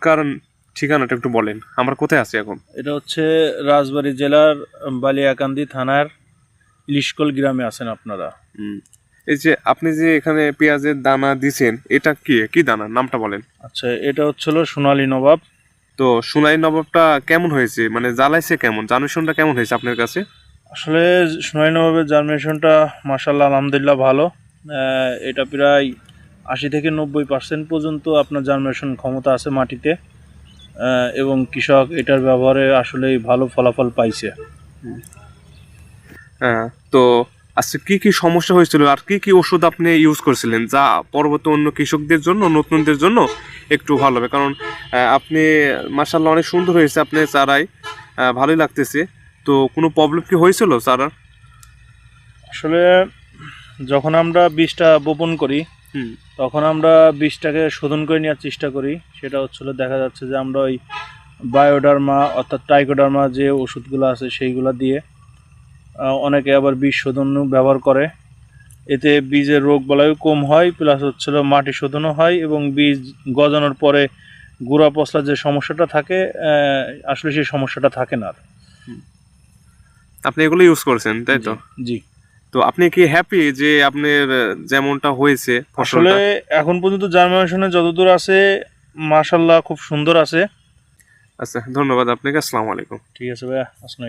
কারণ ঠিকানাটা একটু বলেন, আমরা কোথায় আছি এখন? এটা হচ্ছে রাজবাড়ী জেলার বালিয়াকান্দি থানার ইলিশকল গ্রামে আছেন আপনারা। এই যে আপনি যে এখানে পেঁয়াজের দানা দিছেন, এটা কি কি দানা, নামটা বলেন। আচ্ছা, এটা হচ্ছিল সোনালী নবাব। তো সোনাই নবাবটা কেমন হয়েছে, মানে জ্বালাইছে কেমন, জার্মিনেশনটা কেমন হয়েছে আপনার কাছে? আসলে সোনালী নবাবের জার্মিনেশনটা মাশাআল্লাহ আলহামদুলিল্লাহ ভালো। এটা প্রায় 80 থেকে 90% পর্যন্ত আপনার জার্মিনেশন ক্ষমতা আছে মাটিতে, এবং কৃষক এটার ব্যবহারে আসলেই ভালো ফলাফল পাইছে। হ্যাঁ, তো আচ্ছা কি কি সমস্যা হয়েছিল আর কি কি ওষুধ আপনি ইউজ করেছিলেন, যা পরবর্তী অন্য কৃষকদের জন্য, নতুনদের জন্য একটু ভালো হবে? কারণ আপনি মাশাআল্লাহ অনেক সুন্দর হয়েছে আপনার চারাই, ভালোই লাগতেছে। তো কোনো প্রবলেম কি হয়েছিল চারার? আসলে যখন আমরা বীজটা বপন করি তখন আমরা বীজটাকে শোধন করে নেওয়ার চেষ্টা করি। সেটা হচ্ছিল, দেখা যাচ্ছে যে আমরা ওই বায়োডার্মা অর্থাৎ ট্রাইকোডার্মা যে ওষুধগুলো আছে সেইগুলো দিয়ে, অনেকে আবার বীজ শোধন ব্যবহার করে। এতে বীজের রোগ বালাইও কম হয়, প্লাস হচ্ছিল মাটি শোধনও হয়, এবং বীজ গজানোর পরে গুঁড়া পচলার যে সমস্যাটা থাকে, আসলে সেই সমস্যাটা থাকে না। আপনি এগুলো ইউজ করেছেন, তাই তো? জি। তো আপনি কি হ্যাপি যে আপনার যেমনটা হয়েছে আসলে ফসলটা? এখন পর্যন্ত জার্মিনেশনে যতদূর আছে মাশাআল্লাহ খুব সুন্দর আছে। আচ্ছা, ধন্যবাদ আপনাকে। আসসালামু আলাইকুম। ঠিক আছে ভাইয়া, আসসালামু আলাইকুম।